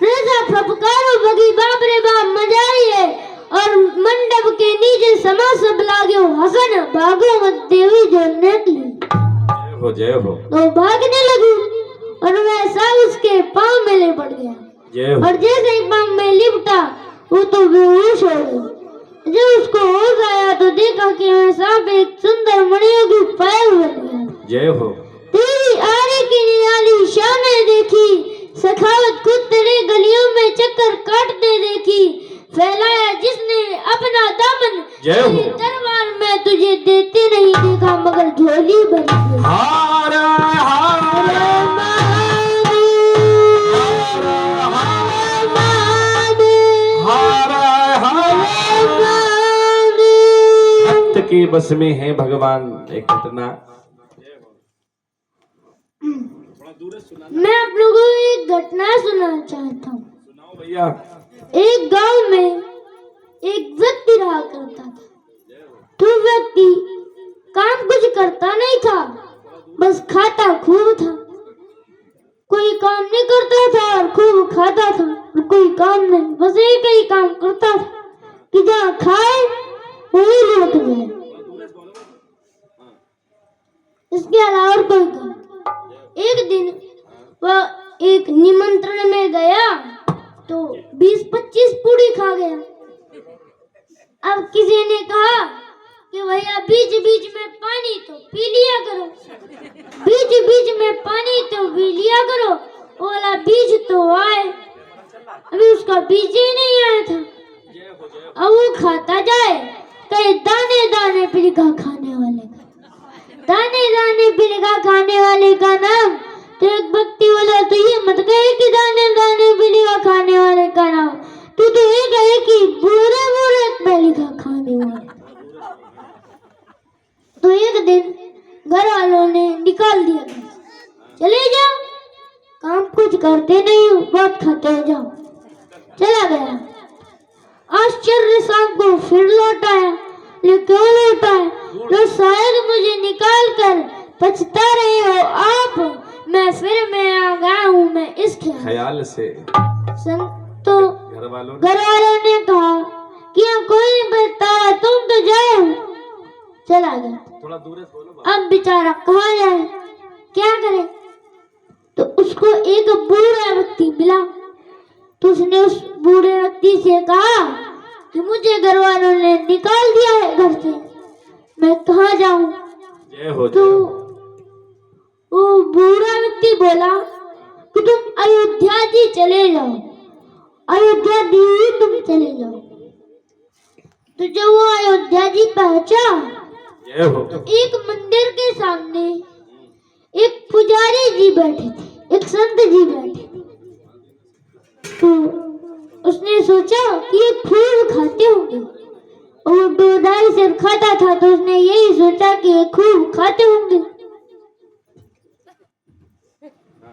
रेजा फपकारो बगी बाप रे बाप मजाई है। और मंडप के नीचे समा सब लागो हसन, भागो मत देवी जो निकली। जय हो जय हो। तो भागने लगी और वैसा उसके पांव में लिपट गया। जय हो। और जैसे ही पांव में लिपटा वो तो बेहोश हो गई। जब उसको होश आया तो देखा कि वह सांप एक सुंदर मणियों की पायल बन गया। जय हो। तेरी आरे की निराली शानें देखी, सखावत खुद तेरे गलियों में चक्कर काटते देखी। फैलाया जिसने अपना दामन, जय हो। तेरी दरबार में तुझे देते नहीं देखा मगर झोली भर गई। हर हर भक्त के बस में है भगवान। एक घटना मैं आप लोगों को एक घटना सुनाना चाहता हूँ। सुनाओ भैया। एक गांव में एक व्यक्ति रहा करता था। तो व्यक्ति काम कुछ करता नहीं था, बस खाता खूब था। कोई काम नहीं करता था और खूब खाता था, और कोई काम नहीं, बस एक ही काम करता था कि जहाँ खाए वही लौट जाए, इसके अलावा और कोई काम। एक दिन वह एक निमंत्रण में गया तो 20-25 पूड़ी खा गया। अब किसी ने कहा कि भैया बीच बीच में पानी तो पी लिया करो, बीच बीच में पानी तो पी लिया करो। बोला बीज तो आए, अभी उसका बीज ही नहीं आया था। अब वो खाता जाए, कहीं दाने दाने पिलका खाने वाले का, दाने दाने पिलका खाने वाले का नाम। तो एक व्यक्ति बोला तो ये मत कहे कि दाने दाने पिलका खाने वाले का नाम, तू तो ये कहे कि बुरे बुरे पिलका खाने वाले। तो एक दिन घर वालों ने निकाल दिया, चले जाओ, काम कुछ करते नहीं हो, बहुत खाते हो, जाओ। चला गया। आश्चर्य सांप को फिर लौटाया, लेकिन क्यों लौटाया? तो शायद मुझे निकाल कर पछता रहे हो आप, मैं फिर मैं आ गया हूँ, मैं इस ख्याल से तो घर वालों ने कहा कि आपको कोई नहीं बता, तुम तो जाओ। चला गया। थोड़ा दूर से बोलो। अब बेचारा कहाँ जाए, क्या करे? तो उसको एक बूढ़ा व्यक्ति मिला। तो उसने उस बूढ़े व्यक्ति से कहा कि मुझे घर वालों ने निकाल दिया है घर से, मैं कहाँ जाऊं? जय हो। तो वो बूढ़ा व्यक्ति बोला कि तुम अयोध्या जी चले जाओ, अयोध्या जी तुम चले जाओ। तो जब वो अयोध्या जी पहुंचा जय हो। तो एक मंदिर के सामने एक पुजारी जी बैठे थे, एक संत जी बैठे थे। तो उसने सोचा कि ये खूब खाते होंगे, और वो डोडाई से खाता था, तो उसने यही सोचा कि ये खूब खाते होंगे।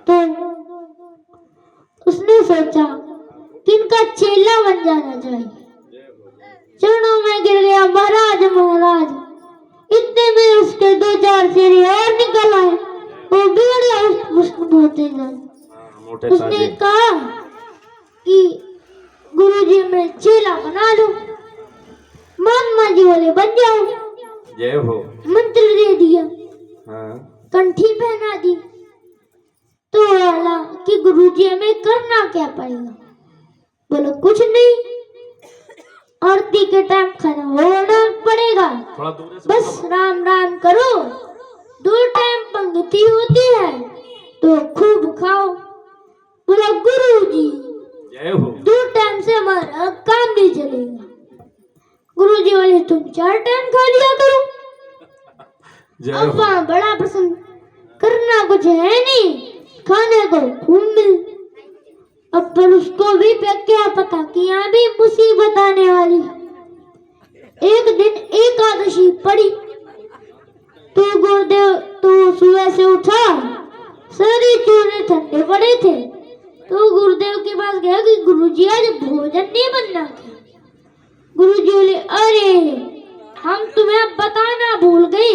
तो उसने सोचा कि इनका चेला बन जाना चाहिए। चरणों में गिर गया, महाराज महाराज। इतने में उसके 2-4 चेहरे और निकल आए, वो बिगड़ गया होते जाए। उसने कहा कि गुरुजी मैं चेला बना लो। महात्मा जी बोले बन जाओ। जय हो। मंत्र दे दिया, हाँ। कंठी पहना दी। तो बोला कि गुरुजी हमें करना क्या पड़ेगा? बोलो कुछ नहीं, आरती के टाइम खाना होना पड़ेगा, थोड़ा दूर से बस राम राम करो। 2 टाइम पंक्ति होती है तो खूब खाओ। बोला गुरुजी जय हो। 2 टाइम से हमारा काम नहीं चलेगा। गुरुजी बोले तुम 4 टाइम खा लिया करो। जय अब हो। वहाँ बड़ा प्रसन्न, करना कुछ है नहीं, खाने को खूब मिल। अब पर उसको भी क्या पता कि यहाँ भी मुसीबत आने वाली। एक दिन एकादशी पड़ी तो गुरुदेव तो सुबह से उठा, सारे चूल्हे ठंडे पड़े थे। तो गुरुदेव के पास गया कि गुरुजी आज भोजन नहीं बनना था। गुरुजी बोले अरे हम तुम्हें बताना भूल गए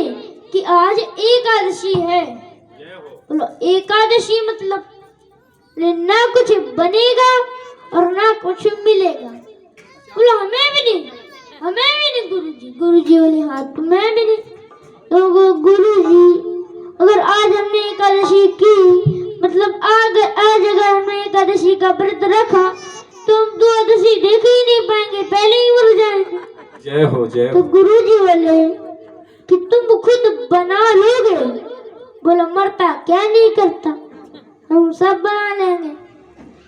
कि आज एकादशी है। बोलो एकादशी मतलब ना कुछ बनेगा और ना कुछ मिलेगा। बोलो हमें भी नहीं गुरुजी। गुरुजी बोले हाँ तुम्हें भी नहीं। तो गुरुजी अगर आज हमने एकादशी की, मतलब आज अगर हमने एकादशी का व्रत रखा तो हम द्वादशी देख ही नहीं पाएंगे, पहले ही मर जाएंगे। जय हो। जय हो। तो गुरुजी बोले कि तुम खुद बना लोगे? बोला मरता क्या नहीं करता, हम सब बना लेंगे।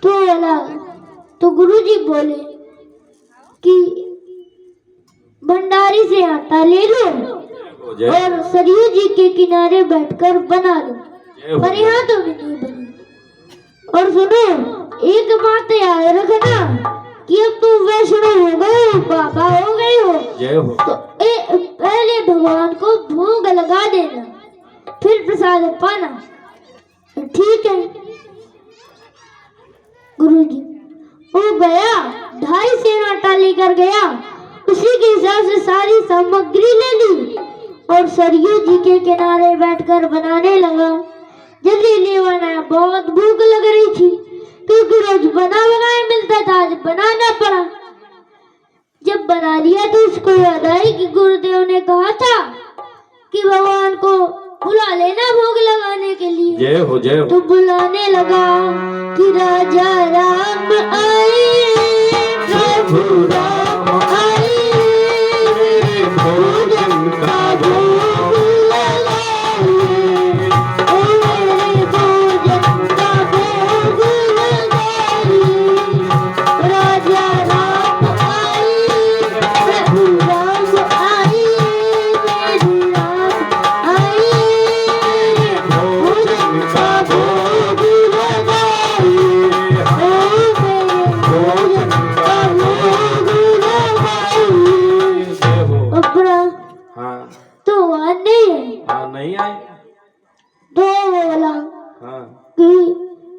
तो बोला, तो गुरुजी बोले कि भंडारी से आटा ले लो और सरयू जी के किनारे बैठकर बना लो, पर यहाँ तो भी नहीं बनी। और सुनो एक बात याद रखना कि अब तुम वैष्णव हो गए हो, बाबा हो गए हो, जय हो। तो पहले भगवान को भोग लगा देना, फिर प्रसाद पाना, ठीक है? गुरुजी वो गया, 2.5 सेर आटा लेकर गया, उसी के हिसाब से सारी सामग्री ले ली और सरयू जी के किनारे बैठकर बनाने लगा। जल्दी नहीं बनाया, बहुत भूख लग रही थी क्योंकि रोज बना बनाया मिलता था, आज बनाना पड़ा। जब बना लिया तो उसको याद आई कि गुरुदेव ने कहा था कि भगवान को बुला लेना भोग लगाने के लिए। जय हो। जय हो। तो बुलाने लगा कि राजा राम आए, प्रभु राम आए, मेरे भोजन का भोग लगाइए, ओ मेरे भोजन का भोग लगाइए। राजा राम आए, प्रभु राम आए, मेरे राम आए, मेरे भोजन का भोग लगाइए, ओ मेरे भोजन का भोग लगाइए। जय हो। अपना हाँ। तो वहाँ नहीं है। हाँ नहीं आए। तो बोला हाँ। कि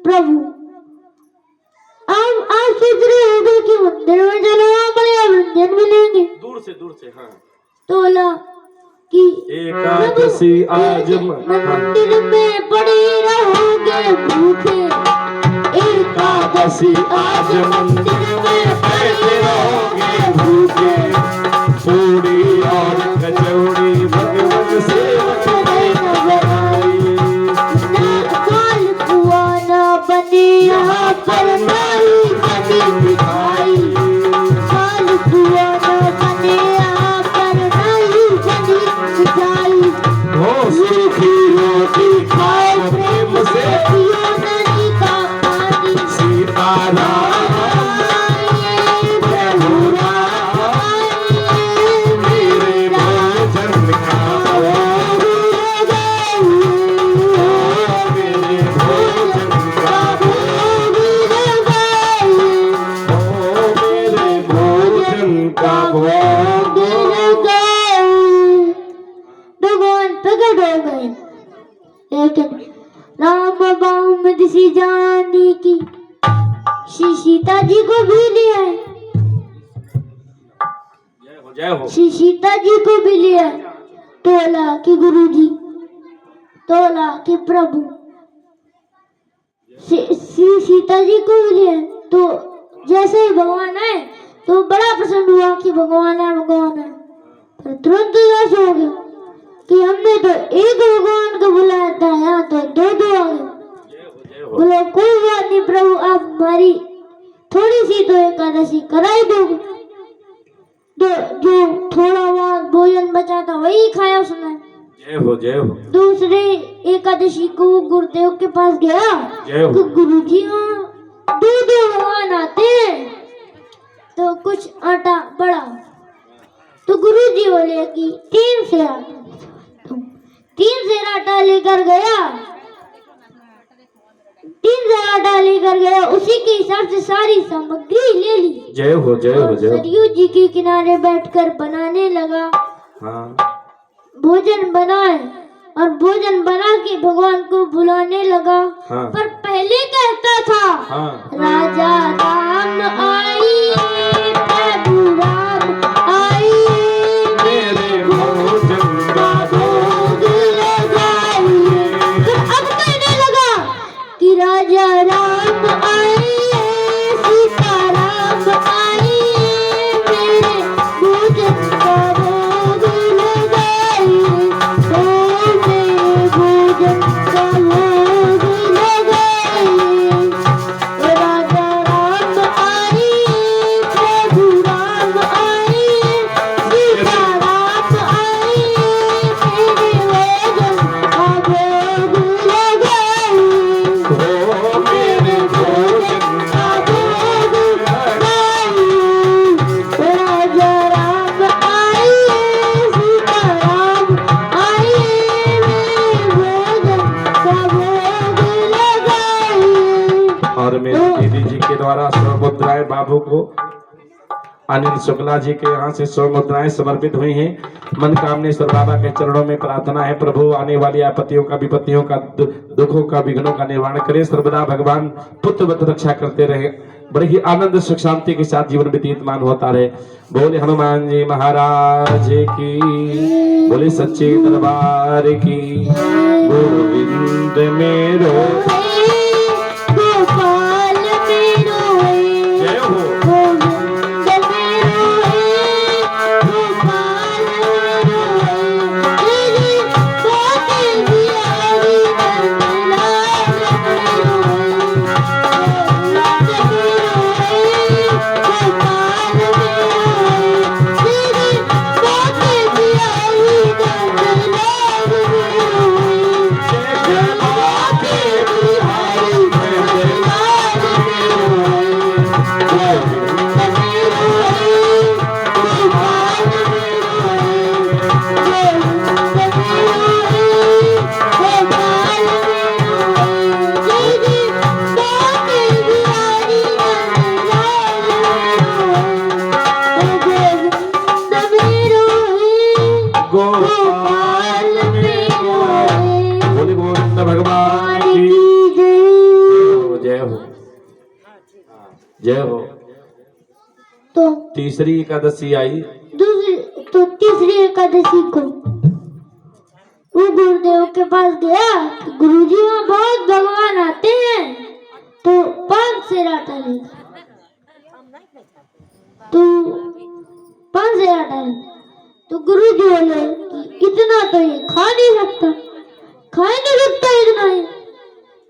प्रभु आप सोच रहे होंगे कि मंदिर में चलो वहाँ बढ़िया व्यंजन मिलेंगे। दूर से। हाँ। तो बोला कि एकादशी आज मंदिर में पड़े रहोगे भूखे, एकादशी आज मंदिर में पड़े रहोगे भूखे। राम बाम दिसी जानी की श्री सीता जी को भी ले आए, जय हो श्री सीता जी को भी ले आए। तोला कि गुरु जी, तोला कि प्रभु, श्री सीता जी को भी ले आए। तो जैसे ही भगवान आए तो बड़ा प्रसन्न हुआ कि भगवान है, भगवान है। पर तुरंत उदास हो गया कि हमने तो एक भगवान को बुलाया था, यहाँ तो दो आ गए। बोलो कोई बात नहीं प्रभु, आप हमारी थोड़ी सी तो एकादशी कराई दोगे। तो जो थोड़ा वहाँ भोजन बचा था वही खाया उसने। जय हो जय हो। दूसरे एकादशी को गुरुदेव के पास गया तो गुरु जी हाँ दो भगवान आते हैं तो कुछ आटा बड़ा। तो गुरु जी बोले कि 3 सेर आटा, 3 सेर आटा लेकर गया, 3 सेर आटा लेकर गया। उसी के हिसाब से सारी सामग्री ले ली। जय हो जय हो जय हो। सरयू जी के किनारे बैठकर बनाने लगा। हाँ भोजन बनाए और भोजन बना के भगवान को बुलाने लगा। हाँ। पर पहले कहता था हाँ। राजा राम आइए, प्रभु राम आइए, मेरे भोजन का भोग लगाइए। तो अब कहने लगा कि राजा राम आइए, सीता राम आइए, मेरे भोजन का भोग लगाइए, ओ मेरे भोजन का भोग लगाइए। राजा राम आइए, प्रभु राम आइए, सीता राम आइए, मेरे भोजन का भोग लगाइए, हो मेरे भोजन का भोग लगाइए। राजा राम आइए, सीता राम आइए, मेरे भोजन का भोग लगाइए। और मेरे दीदी जी के द्वारा 100 मुद्राएं बाबू को अनिल शुक्ला जी के यहाँ से 100 मुद्राएं समर्पित हुई हैं। मन कामनेश्वर बाबा के चरणों में प्रार्थना है प्रभु आने वाली आपत्तियों का, विपत्तियों का, दुखों का, विघ्नों का निवारण करे। सर्वदा भगवान पुत्रवत रक्षा करते रहे, बड़े ही आनंद सुख शांति के साथ जीवन व्यतीतमान होता रहे। बोले हनुमान जी महाराज की, बोले सच्चे दरबार की। गोविंद मेरो गोपाल मेरो जय हो। गोविंद मेरो गोपाल मेरो तेरी बातें बिहारी नंदलाल मेरो गोविंद मेरो गोपाल मेरो तेरी बातें बिहारी नंदलाल गोपाल मेरो। बोले गोविंद भगवान की जय हो जय हो। तो तीसरी एकादशी आई। तीसरी एकादशी को वो गुरुदेव के पास गया। गुरुजी वहाँ बहुत भगवान आते हैं तो 5 सेर आटा लेगा, तो 5 सेर आटा लेगा। तो गुरुजी बोले कि इतना तो ये खा नहीं सकता, खा नहीं सकता इतना,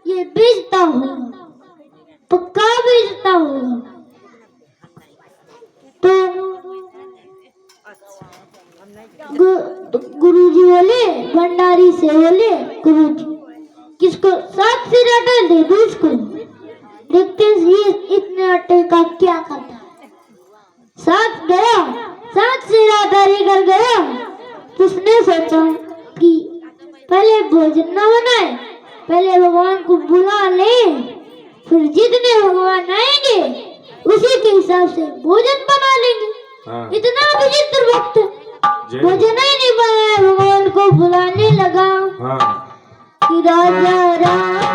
ये बेचता होगा, पक्का बेचता होगा। तो गुरुजी बोले, भंडारी से बोले, गुरुजी किसको 7 सेर आटा दे दो इसको, देखते हैं ये इतने आटे का क्या करता है। 7 सेर आटा लेकर गया। तो उसने सोचा कि पहले भोजन न बनाए, पहले भगवान को बुला ले, फिर जितने भगवान आएंगे उसी के हिसाब से भोजन बना लेंगे। हाँ। इतना विचित्र वक्त भोजन ही नहीं बनाया, भगवान को बुलाने लगा। हाँ। कि राजा राम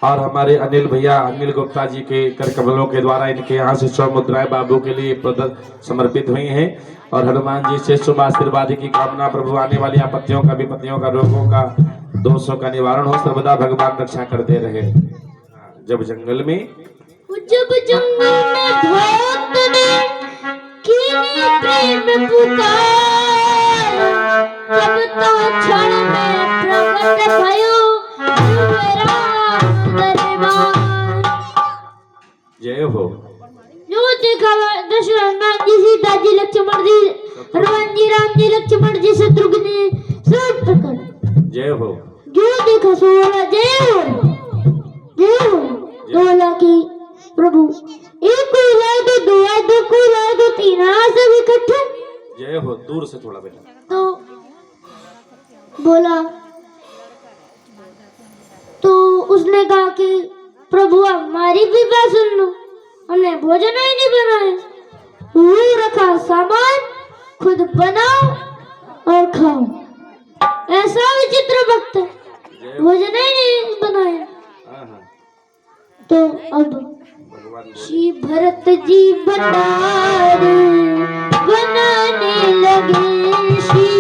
और हमारे अनिल भैया अनिल गुप्ता जी के कर कमलों के द्वारा इनके यहाँ से 100 मुद्राएं बाबू के लिए समर्पित हुई हैं। और हनुमान जी से शुभ आशीर्वाद की कामना, प्रभु आने वाली आपत्तियों का, विपत्तियों का, रोगों का, दोषों का निवारण हो, सर्वदा भगवान रक्षा करते रहे। जब जंगल में भक्त ने कीनी प्रेम पुकार, तब तो क्षण में प्रकट भयो राम दरबार। जय हो। जो देखा दशरथ जी, सीता जी, लक्ष्मण जी, हनुमान जी, राम जी, लक्ष्मण जी, शत्रुघ्न सब प्रकट। जय हो। जो देखा सो बोला जय हो, जय हो। तो बोला कि प्रभु एक कोई लाए तो दो आए, दो कोई लाए तो तीन आए, सब इकट्ठे। जय हो। दूर से थोड़ा बेटा। तो बोला, तो उसने कहा कि प्रभु हमारी भी बात सुन लो, हमने भोजन ही नहीं बनाया, वो रखा सामान, खुद बनाओ और खाओ। ऐसा विचित्र भक्त है, भोजन ही नहीं बनाया। तो अब श्री भरत जी भंडारी बनाने लगे, श्री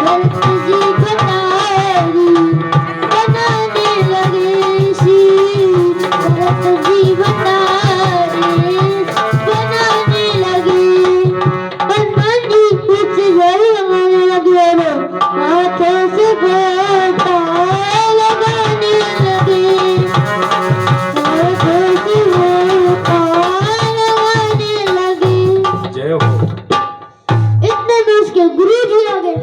भरत जी भंडारी बनाने लगे, श्री भरत जी भंडारी बनाने लगे। हनुमान जी कुछ गए लगाने लगे, हाथों से गोता लगाने लगे, गुरु जी आ गए।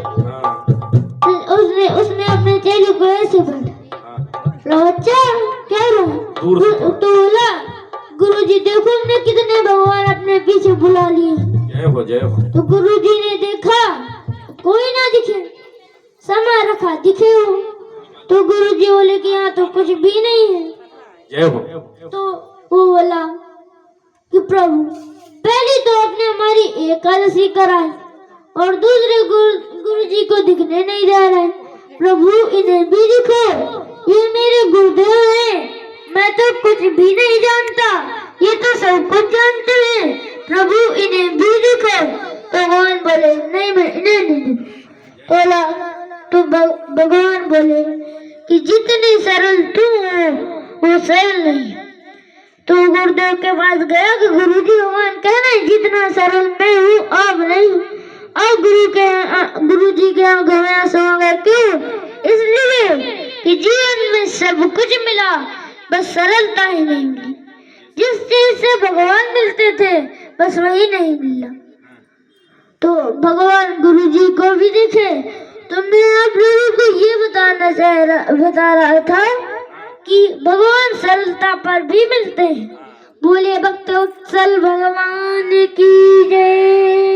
उसने अपने चेले को ऐसे बोला, बच्चा क्या रहा? तो बोला, गुरु जी देखो हमने कितने भगवान अपने पीछे बुला लिए। जय हो, जय हो। तो गुरु जी ने देखा कोई ना दिखे, समय रखा दिखे हो। तो गुरु जी बोले कि यहाँ तो कुछ भी नहीं है। जय हो। तो वो बोला कि प्रभु पहले तो आपने हमारी एकादशी कराई और दूसरे गुरु जी को दिखने नहीं जा रहा है, प्रभु इन्हें भी दिखो, ये मेरे गुरुदेव हैं, मैं तो कुछ भी नहीं जानता, ये तो सब कुछ जानते हैं, प्रभु इन्हें भी दिखो। भगवान बोले नहीं, मैं इन्हें नहीं बोला। तो भगवान बोले कि जितनी सरल तू हो वो सरल नहीं। तो गुरुदेव के पास गया कि गुरु जी भगवान कह रहे हैं जितना सरल मैं हूँ अब नहीं। और गुरु जी के यहाँ सोंगर क्यों? इसलिए कि जीवन में सब कुछ मिला, बस सरलता ही नहीं मिली। जिस चीज से भगवान मिलते थे बस वही नहीं मिला। तो भगवान गुरु जी को भी देखे। तो मैं आप लोगों को ये बता रहा था कि भगवान सरलता पर भी मिलते हैं। बोले भक्त वत्सल भगवान की जय।